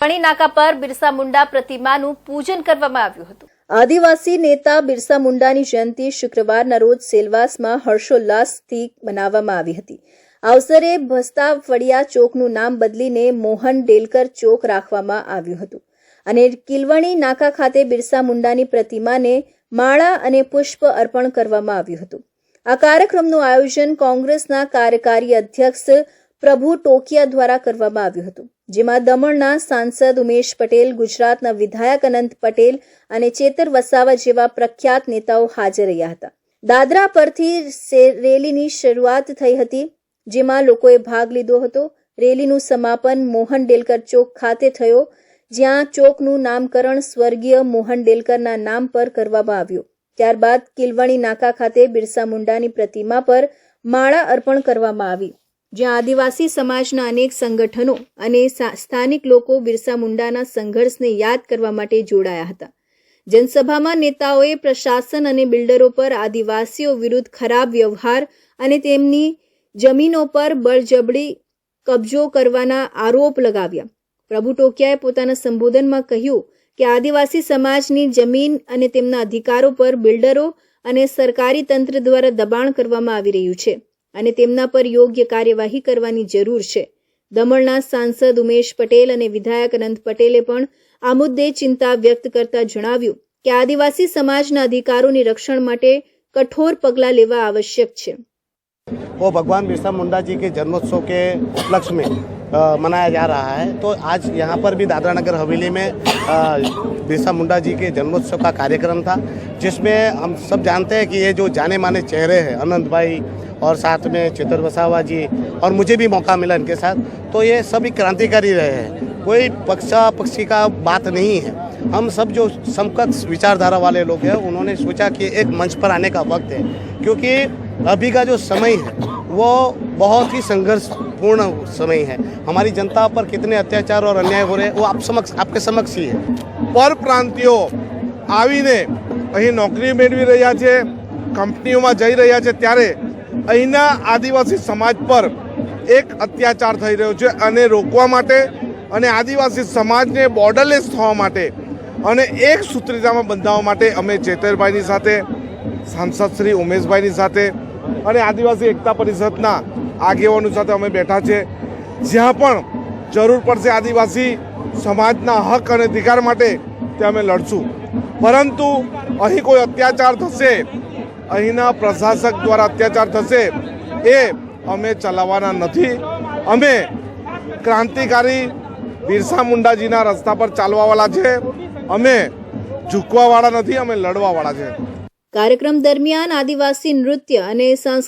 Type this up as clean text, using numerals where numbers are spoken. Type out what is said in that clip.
પાણી નાકા પર બિરસા મુંડા પ્રતિમાનું પૂજન કરવામાં આવ્યું હતું। આદિવાસી નેતા બિરસા મુંડાની જયંતિ શુક્રવારના રોજ સેલવાસમાં હર્ષોલ્લાસથી મનાવવામાં આવી હતી। આ અવસરે ભસ્તા ફળિયા ચોકનું નામ બદલીને મોહન ડેલકર ચોક રાખવામાં આવ્યું હતું અને કિલવણી નાકા ખાતે બિરસા મુંડાની પ્રતિમાને માળા અને પુષ્પ અર્પણ કરવામાં આવ્યું હતું। આ કાર્યક્રમનું આયોજન કોંગ્રેસના કાર્યકારી અધ્યક્ષ પ્રભુ ટોકિયા દ્વારા કરવામાં આવ્યું હતું, જેમાં દમણના સાંસદ ઉમેશ પટેલ, ગુજરાતના વિધાયક અનંત પટેલ અને ચેતર વસાવા જેવા પ્રખ્યાત નેતાઓ હાજર રહ્યા હતા। દાદરા પરથી રેલીની શરૂઆત થઈ હતી, જેમાં લોકોએ ભાગ લીધો હતો। રેલીનું સમાપન મોહન ડેલકર ચોક ખાતે થયો, જ્યાં ચોકનું નામકરણ સ્વર્ગીય મોહન ડેલકરના નામ પર કરવામાં આવ્યું। ત્યારબાદ કિલવણી નાકા ખાતે બિરસા મુંડાની પ્રતિમા પર માળા અર્પણ કરવામાં આવી, જ્યાં આદિવાસી સમાજના અનેક સંગઠનો અને સ્થાનિક લોકો બિરસા મુંડાના સંઘર્ષને યાદ કરવા માટે જોડાયા હતા। જનસભામાં નેતાઓએ પ્રશાસન અને બિલ્ડરો પર આદિવાસીઓ વિરુદ્ધ ખરાબ વ્યવહાર અને તેમની જમીનો પર બળજબરી કબજો કરવાના આરોપ લગાવ્યા। પ્રભુ ટોકિયાએ પોતાના સંબોધનમાં કહ્યું કે આદિવાસી સમાજની જમીન અને તેમના અધિકારો પર બિલ્ડરો અને સરકારી તંત્ર દ્વારા દબાણ કરવામાં આવી રહ્યું છે અને તેમના પર યોગ્ય કાર્યવાહી કરવાની જરૂર છે। દમણના સાંસદ ઉમેશ પટેલ અને વિધાયક અનંત પટેલે પણ આ મુદ્દે ચિંતા વ્યક્ત કરતા જણાવ્યું કે આદિવાસી સમાજના અધિકારોની રક્ષણ માટે કઠોર પગલાં લેવા આવશ્યક છે। वो भगवान बिरसा मुंडा जी के जन्मोत्सव के उपलक्ष्य में मनाया जा रहा है। तो आज यहाँ पर भी दादरा नगर हवेली में बिरसा मुंडा जी के जन्मोत्सव का कार्यक्रम था, जिसमें हम सब जानते हैं कि ये जो जाने माने चेहरे हैं, अनंत भाई और साथ में चेतर वसावा जी, और मुझे भी मौका मिला इनके साथ, तो ये सभी क्रांतिकारी रहे हैं। कोई पक्षा पक्षी का बात नहीं है। हम सब जो समकक्ष विचारधारा वाले लोग हैं, उन्होंने सोचा कि एक मंच पर आने का वक्त है, क्योंकि अभी का जो समय है वो बहुत ही संघर्षपूर्ण समय है। हमारी जनता पर कितने अत्याचार और अन्याय हो रहे हैं वो आपके समक्ष ही है। પરપ્રાંતિયો આવીને અહીં નોકરી મેળવી રહ્યા છે, કંપનીઓમાં જઈ રહ્યા છે, ત્યારે અહીંના આદિવાસી સમાજ પર એક અત્યાચાર થઈ રહ્યો છે અને રોકવા માટે અને આદિવાસી સમાજને બોર્ડરલેસ થવા માટે અને એક સૂત્રતામાં બંધાવવા માટે અમે ચેતરભાઈની સાથે, સાંસદ શ્રી ઉમેશભાઈની સાથે અને આદિવાસી એકતા પરિષદના આગેવાનો સાથે અમે બેઠા છે। જ્યાં પણ જરૂર પડશે આદિવાસી સમાજના હક અને અધિકાર માટે તે અમે લડશું, પરંતુ અહીં કોઈ અત્યાચાર થશે, અહીંના પ્રશાસક દ્વારા અત્યાચાર થશે એ અમે ચલાવવાના નથી। અમે ક્રાંતિકારી બિરસા મુંડાજીના રસ્તા પર ચાલવાવાળા છે, અમે ઝૂકવાવાળા નથી, અમે લડવાવાળા છે। કાર્યક્રમ દરમિયાન આદિવાસી નૃત્ય અને સાંસ્કૃતિક